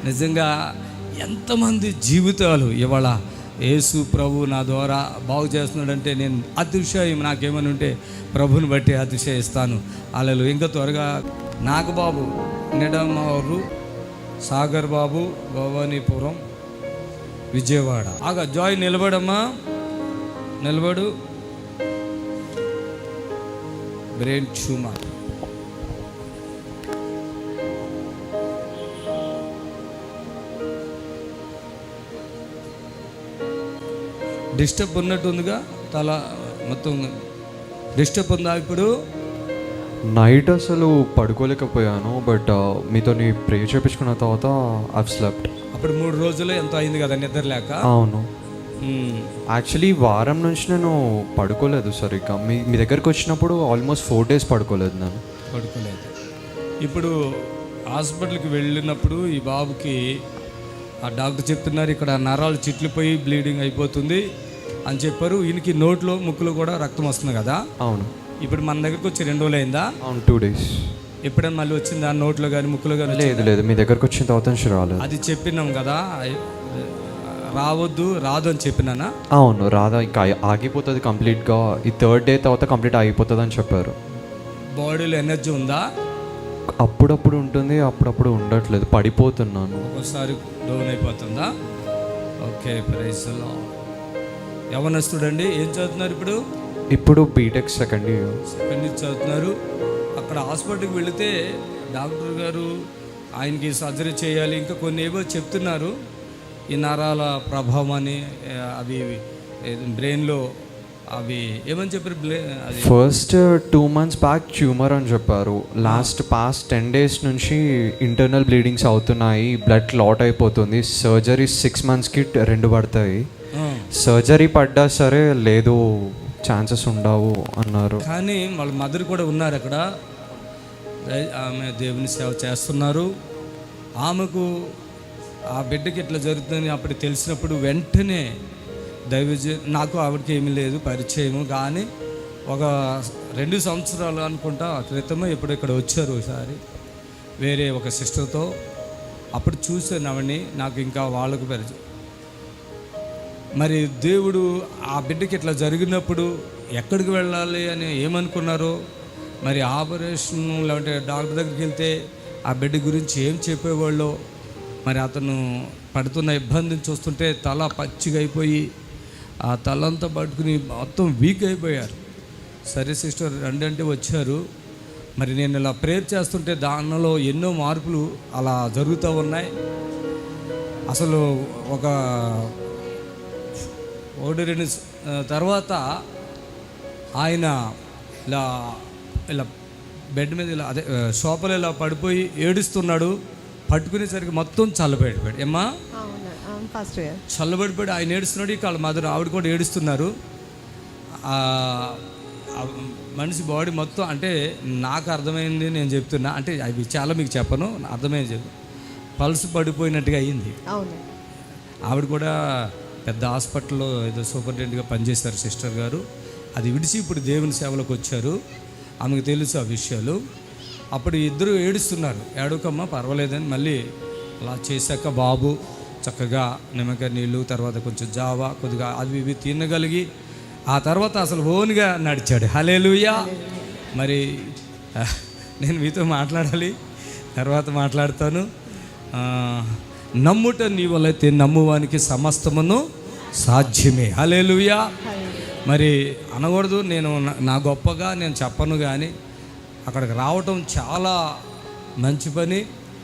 నిజంగా ఎంతమంది జీవితాలు ఇవాళ యేసు ప్రభు నా ద్వారా బాగు చేస్తున్నాడంటే నేను అతిశయం, నాకేమని ఉంటే ప్రభుని బట్టి అతిశయిస్తాను. అలలు ఇంకా త్వరగా నాగబాబు నిడమూరు, సాగర్ బాబు భవానీపురం, విజయవాడ. జాయ్ నిలబడమ్మా, నిలబడు. Brain tumour. డిస్టర్బ్ ఉన్నట్టుందిగా, తల మొత్తం డిస్టర్బ్ ఉందా ఇప్పుడు? నైట్ అసలు పడుకోలేకపోయాను, బట్ మీతో ప్రే చేయించుకున్న తర్వాత ఐవ్ స్లెప్ట్. అప్పుడు 3 రోజులు ఎంతో అయింది కదా నిద్ర లేక? అవును, యాక్చువల్లీ వారం నుంచి నేను పడుకోలేదు సరిగ్గా. మీ దగ్గరికి వచ్చినప్పుడు ఆల్మోస్ట్ 4 days పడుకోలేదు. నేను పడుకోలేదు. ఇప్పుడు హాస్పిటల్కి వెళ్ళినప్పుడు ఈ బాబుకి ఆ డాక్టర్ చెప్తున్నారు, ఇక్కడ నరాలు చిట్లిపోయి బ్లీడింగ్ అయిపోతుంది అని చెప్పారు. ఈయనకి నోట్లో ముక్కులో కూడా రక్తం వస్తుంది కదా? అవును. ఇప్పుడు మన దగ్గరకు వచ్చి 2 రోజులు అయిందా? అవును, 2 days. ఎప్పుడైనా మళ్ళీ వచ్చిందా నోట్లో కానీ ముక్కులో కానీ? లేదు, మీ దగ్గరకు వచ్చిన తర్వాత నుంచి రాలేదు. అది చెప్పినాం కదా, రాదు అని చెప్పినానా? అవును, రాదా, ఇంకా ఆగిపోతుంది కంప్లీట్గా. ఈ 3rd day తర్వాత కంప్లీట్ ఆగిపోతుంది అని చెప్పారు. బాడీలో ఎనర్జీ ఉందా? అప్పుడప్పుడు ఉంటుంది, అప్పుడప్పుడు ఉండట్లేదు, పడిపోతున్నాను. ఒకసారి డౌన్ అయిపోతుందా? Okay, praise the lord. యవనస్తుడండి, ఏం చదువుతున్నారు ఇప్పుడు బీటెక్ సెకండ్ ఇయర్ చదువుతున్నారు. అక్కడ హాస్పిటల్కి వెళితే డాక్టర్ గారు ఆయనకి సర్జరీ చేయాలి, ఇంకా కొన్ని ఏవో చెప్తున్నారు. ఈ నరాల ప్రభావం అని, అవి బ్రెయిన్లో అవి ఏమని చెప్పారు? ఫస్ట్ 2 months బ్యాక్ ట్యూమర్ అని చెప్పారు. పాస్ట్ 10 days నుంచి ఇంటర్నల్ బ్లీడింగ్స్ అవుతున్నాయి, బ్లడ్ క్లాట్ అయిపోతుంది. సర్జరీ 6 monthsకి 2 పడతాయి. సర్జరీ పడ్డా సరే లేదు, ఛాన్సెస్ ఉండవు అన్నారు. కానీ వాళ్ళ మదర్ కూడా ఉన్నారు అక్కడ, ఆమె దేవుని సేవ చేస్తున్నారు. ఆమెకు ఆ బిడ్డకి ఇట్లా జరుగుతుందని అప్పుడు తెలిసినప్పుడు వెంటనే నాకు ఆవిడకి ఏమీ లేదు పరిచయము, కానీ ఒక 2 సంవత్సరాలు అనుకుంటా క్రితమే ఎప్పుడు ఇక్కడ వచ్చారు ఒకసారి వేరే ఒక సిస్టర్తో. అప్పుడు చూశాను ఆవిడని, నాకు ఇంకా వాళ్ళకు పరిచయం. మరి దేవుడు ఆ బిడ్డకి ఇట్లా జరిగినప్పుడు ఎక్కడికి వెళ్ళాలి అని ఏమనుకున్నారో, మరి ఆపరేషన్ లేదంటే డాక్టర్ దగ్గరికి వెళ్తే ఆ బిడ్డ గురించి ఏం చెప్పేవాళ్ళో, మరి అతను పడుతున్న ఇబ్బందిని చూస్తుంటే తల పచ్చిగా అయిపోయి ఆ తలంతా పట్టుకుని మొత్తం వీక్ అయిపోయారు. సరే సిస్టర్ అంటే వచ్చారు. మరి నేను ఇలా ప్రేయర్ చేస్తుంటే దానిలో ఎన్నో మార్పులు అలా జరుగుతూ ఉన్నాయి. అసలు ఒక 1-2 తర్వాత ఆయన ఇలా బెడ్ మీద ఇలా అదే సోఫాలో ఇలా పడిపోయి ఏడుస్తున్నాడు. పట్టుకునేసరికి మొత్తం చల్లబడిపోయాడు. ఏమ్మా? చల్లబడిపోయాడు. ఆయన ఏడుస్తున్నాడు, ఇక వాళ్ళ మదర్ ఆవిడ కూడా ఏడుస్తున్నారు. మనిషి బాడీ మొత్తం, అంటే నాకు అర్థమైంది నేను చెప్తున్నా, అంటే అవి చాలా మీకు చెప్పను, అర్థమైంది చెప్పు. పల్స్ పడిపోయినట్టుగా అయ్యింది. ఆవిడ కూడా పెద్ద హాస్పిటల్లో ఏదో సూపరింటెండెంట్గా పనిచేశారు సిస్టర్ గారు. అది విడిచి ఇప్పుడు దేవుని సేవలోకి వచ్చారు. ఆమెకు తెలుసు ఆ విషయాలు. అప్పుడు ఇద్దరు ఏడుస్తున్నారు. ఏడవకమ్మా పర్వాలేదని మళ్ళీ అలా చేశాక బాబు చక్కగా నిమ్మకాయ నీళ్ళు, తర్వాత కొంచెం జావా కొద్దిగా అవి ఇవి తినగలిగి ఆ తర్వాత అసలు ఓన్గా నడిచాడు. హల్లెలూయా. మరి నేను మీతో మాట్లాడాలి, తర్వాత మాట్లాడతాను. నమ్ముట నీ వలైతే నమ్మువానికి సమస్తమును సాధ్యమే. హల్లెలూయా. మరి అనకూడదు, నేను నా గొప్పగా నేను చెప్పను, కానీ అక్కడికి రావటం చాలా మంచి పని.